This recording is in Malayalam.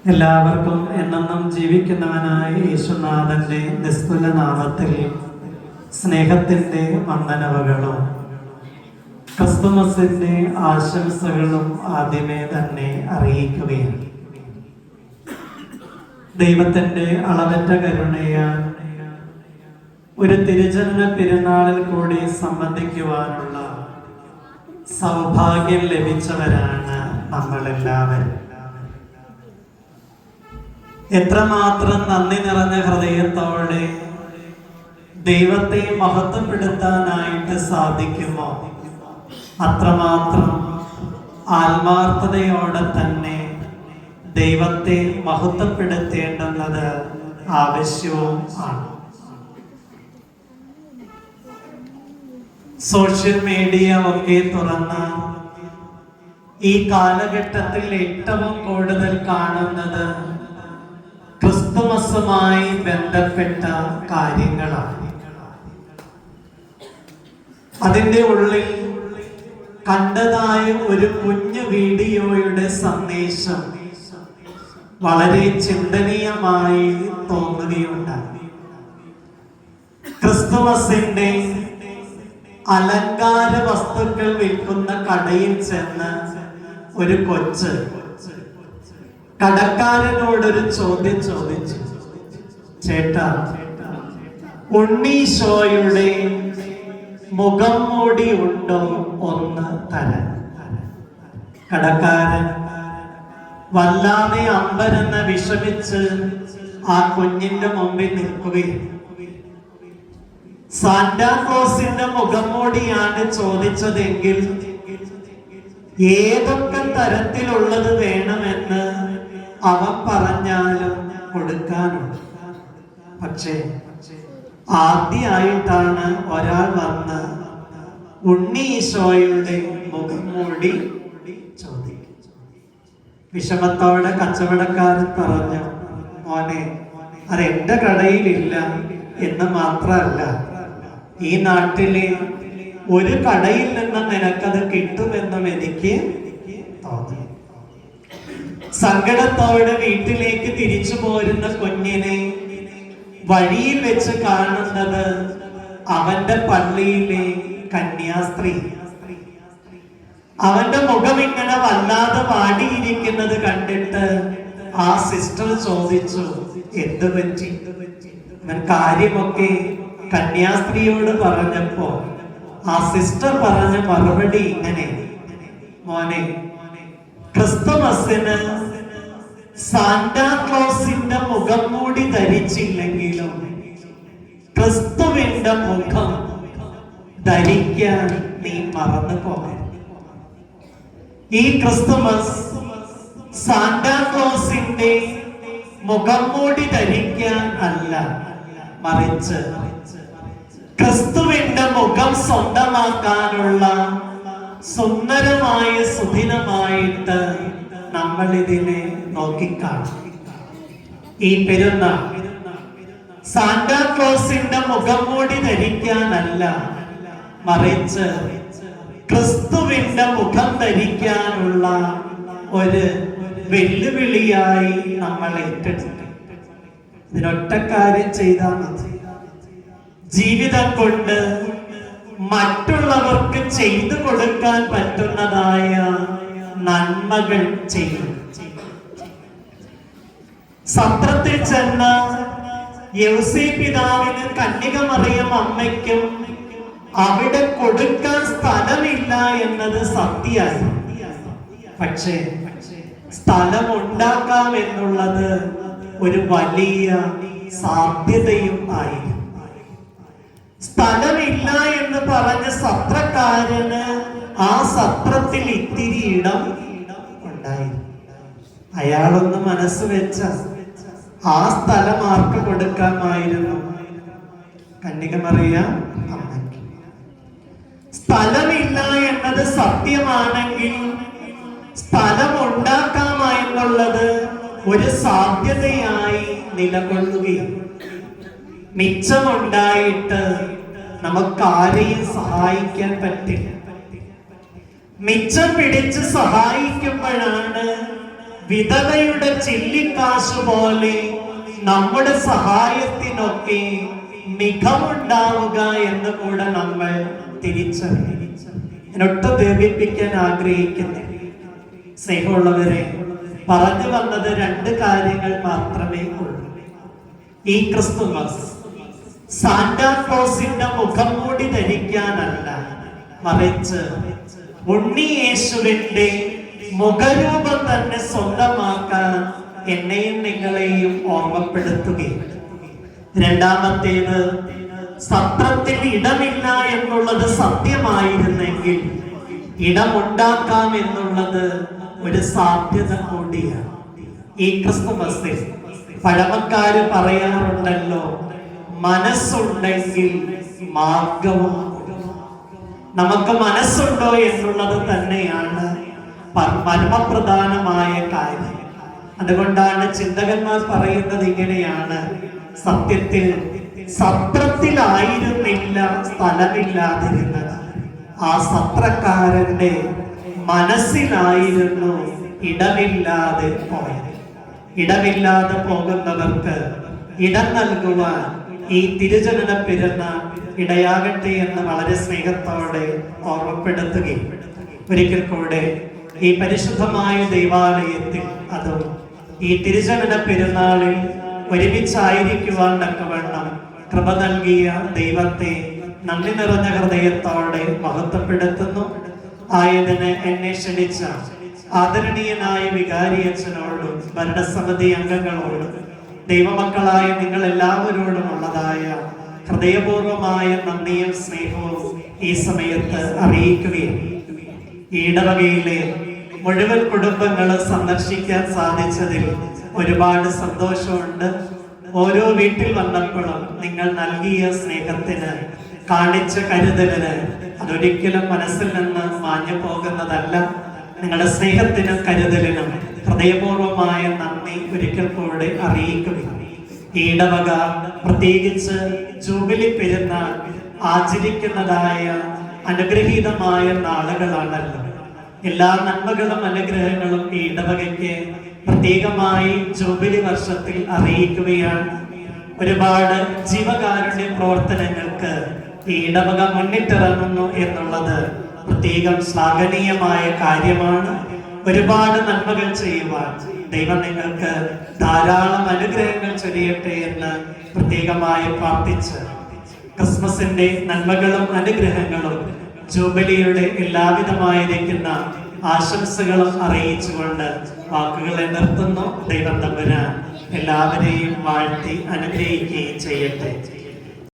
എല്ലാവർക്കും എന്നെന്നും ജീവിക്കുന്നവനായ യേശുനാഥന്റെ നിസ്തുല നാമത്തിൽ സ്നേഹത്തിന്റെ വന്ദനവകളും ക്രിസ്തുമസിന്റെ ആശംസകളും ആദ്യമേ തന്നെ അറിയിക്കുകയാണ്. ദൈവത്തിന്റെ അളവറ്റ കരുണയാൽ ഒരു തിരുജനന പെരുന്നാളിൽ കൂടി സംബന്ധിക്കുവാനുള്ള സൗഭാഗ്യം ലഭിച്ചവരാണ് നമ്മളെല്ലാവരും. എത്രമാത്രം നന്ദി നിറഞ്ഞ ഹൃദയത്തോടെ ദൈവത്തെ മഹത്വപ്പെടുത്താനായിട്ട് സാധിക്കുമോ അത്രമാത്രം ആത്മാർത്ഥതയോടെ തന്നെ ദൈവത്തെ മഹത്വപ്പെടുത്തേണ്ടുന്നത് ആവശ്യവും ആണ്. സോഷ്യൽ മീഡിയ ഒക്കെ തുറന്ന് ഈ കാലഘട്ടത്തിൽ ഏറ്റവും കൂടുതൽ കാണുന്നത് ക്രിസ്തുമസുമായി ബന്ധപ്പെട്ട കാര്യങ്ങളാണ്. അതിൻ്റെ ഉള്ളിൽ കണ്ടതായ ഒരു കുഞ്ഞു വീഡിയോയുടെ സന്ദേശം വളരെ ചിന്തനീയമായി തോന്നുകയുണ്ടായി. ക്രിസ്തുമസിന്റെ അലങ്കാര വസ്തുക്കൾ വിൽക്കുന്ന കടയിൽ ചെന്ന് ഒരു കൊച്ച് കടക്കാരനോടൊരു ചോദ്യം ചോദിച്ചു, ചേട്ടാ, ഉണ്ണീശോയുടെ മുഖം മൂടി ഉണ്ടോ, ഒന്ന് തരാൻ. കടക്കാരൻ വല്ലാതെ അമ്പരന്ന് വിഷമിച്ച് ആ കുഞ്ഞിന്റെ മുമ്പിൽ നിൽക്കുകയും സാന്റാക്ലോസിന്റെ മുഖം മൂടിയാണ് ചോദിച്ചതെങ്കിൽ ഏതൊക്കെ തരത്തിലുള്ളത് വേണമെന്ന് അവൻ പറഞ്ഞാലും കൊടുക്കാനുണ്ട്. പക്ഷേ ആദ്യമായിട്ടാണ് ഒരാൾ വന്ന് ഉണ്ണീശോയുടെ മുഖം മൂടി ചോദിക്കും. വിഷമത്തോടെ കച്ചവടക്കാരൻ പറഞ്ഞു, മോനെ, അത് എന്റെ കടയിലില്ല എന്ന് മാത്രമല്ല, ഈ നാട്ടിലെ ഒരു കടയിൽ നിന്ന് നിനക്കത് കിട്ടുമെന്നും എനിക്ക് തോന്നി. സങ്കടത്തോടെ വീട്ടിലേക്ക് തിരിച്ചു പോരുന്ന കുഞ്ഞിനെ വഴിയിൽ വെച്ച് കാണുന്നത് അവന്റെ പള്ളിയിലെ കന്യാസ്ത്രീ. അവന്റെ മുഖം ഇങ്ങനെ വല്ലാതെ വാടിയിരിക്കുന്നത് കണ്ടിട്ട് ആ സിസ്റ്റർ ചോദിച്ചു, എന്ത് പറ്റി? കാര്യമൊക്കെ കന്യാസ്ത്രീയോട് പറഞ്ഞപ്പോ ആ സിസ്റ്റർ പറഞ്ഞ മറുപടി ഇങ്ങനെ, മോനെ, ക്രിസ്തുമസിന് സാന്റാക്ലോസിന്റെ മുഖം മൂടി ധരിച്ചില്ലെങ്കിലും ക്രിസ്തുവിന്റെ മുഖം ധരിക്കാൻ നീ മറന്നു പോകരുത്. ഈ ക്രിസ്തുമസ് സാന്റാക്ലോസിന്റെ മുഖം മൂടി ധരിക്കാൻ അല്ല, മറിച്ച് ക്രിസ്തുവിന്റെ മുഖം സ്വന്തമാക്കാനുള്ള സുന്ദരമായ സുദിനമായിട്ട് നമ്മൾ ഇതിനെ നോക്കിക്കാണും. ഈ പെരുന്നാൾ സാന്റാക്ലോസിന്റെ മുഖം മൂടി ധരിക്കാനല്ല, മറിച്ച് ക്രിസ്തുവിന്റെ മുഖം ധരിക്കാനുള്ള ഒരു വെല്ലുവിളിയായി നമ്മൾ ഏറ്റെടുത്തു. ഇതിനൊറ്റ കാര്യം ചെയ്താൽ മതി. ജീവിതം കൊണ്ട് മറ്റുള്ളവർക്ക് ചെയ്തു കൊടുക്കാൻ പറ്റുന്നതായ നന്മകൾ ചെയ്യും. സത്രത്തിൽ ചെന്ന യൗസേ പിതാവിന് കന്യക മറിയം അമ്മയ്ക്കും അവിടെ കൊടുക്കാൻ സ്ഥലമില്ല എന്നത് സത്യമായി. പക്ഷേ സ്ഥലം ഉണ്ടാക്കാം എന്നുള്ളത് ഒരു വലിയ സാധ്യതയും ആയി. സ്ഥലമില്ല എന്ന് പറഞ്ഞ സത്രക്കാരന് ആ സത്രത്തിൽ ഇത്തിരി ഇടം ഉണ്ടായി. അയാളൊന്ന് മനസ്സ് വെച്ച ആ സ്ഥലം ആർക്ക് കൊടുക്കാമായിരുന്നു? കന്യക മറിയം അമ്മയ്ക്ക്. സ്ഥലമില്ല എന്നത് സത്യമാണെങ്കിൽ സ്ഥലം ഉണ്ടാക്കാമെന്നുള്ളത് ഒരു സാധ്യതയായി നിലകൊള്ളുകയും മിച്ചമുണ്ടായിട്ട് നമുക്കാരെയും സഹായിക്കാൻ പറ്റില്ല. മിച്ചം പിടിച്ച് സഹായിക്കുമ്പോഴാണ് വിധവയുടെ ചില്ലിക്കാശ് പോലെ നമ്മുടെ സഹായത്തിനൊക്കെ മികവുണ്ടാവുക എന്ന് കൂടെ നമ്മൾ തിരിച്ചറിയും. ഒട്ടും ദീർഘിപ്പിക്കാൻ ആഗ്രഹിക്കുന്നില്ല. സ്നേഹമുള്ളവരെ, പറഞ്ഞു വന്നത് രണ്ട് കാര്യങ്ങൾ മാത്രമേ ഉള്ളൂ. ഈ ക്രിസ്തുമസ് സാന്റാക്ലോസിന്റെ മുഖം മൂടി ധരിക്കാനല്ല, മറിച്ച് ഉണ്ണി യേശുവിന്റെ മുഖരൂപം തന്നെ സ്വന്തമാക്കാൻ എന്നെയും നിങ്ങളെയും ഓർമ്മപ്പെടുത്തുകയും, രണ്ടാമത്തേത് സത്രത്തിൽ ഇടമില്ല എന്നുള്ളത് സത്യമായിരുന്നെങ്കിൽ ഇടമുണ്ടാക്കാം എന്നുള്ളത് ഒരു സാധ്യത കൂടിയാണ്. ഈ ക്രിസ്തുമസിൽ പഴമക്കാര് പറയാറുണ്ടല്ലോ, മനസ്സുണ്ടെങ്കിൽ മാർഗവും. നമുക്ക് മനസ്സുണ്ടോ എന്നുള്ളത് തന്നെയാണ് പരമപ്രധാനമായ കാര്യം. അതുകൊണ്ടാണ് ചിന്തകന്മാർ പറയുന്നത് ഇങ്ങനെയാണ്: സത്യത്തിൽ സത്രത്തിലായിരുന്നില്ല സ്ഥലമില്ലാതിരുന്നത്, ആ സത്രക്കാരന്റെ മനസ്സിലായിരുന്നു ഇടമില്ലാതെ പോയത്. ഇടമില്ലാതെ പോകുന്നവർക്ക് ഇടം നൽകുവാൻ ഈ തിരുജനന പെരുന്നാൾ ഇടയാകട്ടെ എന്ന് വളരെ സ്നേഹത്തോടെ ഓർമ്മപ്പെടുത്തുകയും, ഒരിക്കൽ കൂടെ ഈ പരിശുദ്ധമായ ദൈവാലയത്തിൽ, അതും ഈ തിരുജനന പെരുന്നാളിൽ ഒരുമിച്ചായിരിക്കുവാൻ തക്കവണ്ണം കൃപ നൽകിയ ദൈവത്തെ നന്ദി നിറഞ്ഞ ഹൃദയത്തോടെ മഹത്വപ്പെടുത്തുന്നു. ആയതിന് എന്നെ ക്ഷണിച്ച ആദരണീയനായ വികാരിയച്ഛനോടും ഭരണസമിതി അംഗങ്ങളോടും ദൈവമക്കളായ നിങ്ങൾ എല്ലാവരോടുമുള്ളതായ ഹൃദയപൂർവമായ നന്ദിയും സ്നേഹവും ഈ സമയത്ത് അറിയിക്കുകയും, ഈ ഇടവകയിലെ മുഴുവൻ കുടുംബങ്ങളും സന്ദർശിക്കാൻ സാധിച്ചതിൽ ഒരുപാട് സന്തോഷമുണ്ട്. ഓരോ വീട്ടിൽ വന്നപ്പോഴും നിങ്ങൾ നൽകിയ സ്നേഹത്തിന്, കാണിച്ച കരുതലിന് അതൊരിക്കലും മനസ്സിൽ നിന്ന് മാഞ്ഞു പോകുന്നതല്ല. നിങ്ങളുടെ സ്നേഹത്തിനും കരുതലിനും ഹൃദയപൂർവമായ നന്ദി ഒരിക്കൽ കൂടെ അറിയിക്കുകയും, ഈ ഇടവക പ്രത്യേകിച്ച് ജൂബിലി പെരുന്നാൾ ആചരിക്കുന്നതായ അനുഗ്രഹീതമായ നാളുകളാണല്ലോ. എല്ലാ നന്മകളും അനുഗ്രഹങ്ങളും ഈ ഇടവകയ്ക്ക് പ്രത്യേകമായി ജൂബിലി വർഷത്തിൽ അറിയിക്കുകയാണ്. ഒരുപാട് ജീവകാരുണ്യ പ്രവർത്തനങ്ങൾക്ക് ഈ ഇടവക മുന്നിട്ടിറങ്ങുന്നു എന്നുള്ളത് പ്രത്യേകം ശ്ലാഘനീയമായ കാര്യമാണ്. ഒരുപാട് നന്മകൾ ചെയ്യുവാൻ ദൈവം നിങ്ങൾക്ക് ധാരാളം അനുഗ്രഹങ്ങൾ ചൊരിയട്ടെ എന്ന് പ്രത്യേകമായി പ്രാർത്ഥിച്ച്, ക്രിസ്മസിന്റെ നന്മകളും അനുഗ്രഹങ്ങളും ജൂബിലിയുടെ എല്ലാവിധമായിരിക്കുന്ന ആശംസകളും അറിയിച്ചുകൊണ്ട് വാക്കുകളെ നിർത്തുന്നു. ദൈവം തമ്പുരാൻ എല്ലാവരെയും വാഴ്ത്തി അനുഗ്രഹിക്കുകയും ചെയ്യട്ടെ.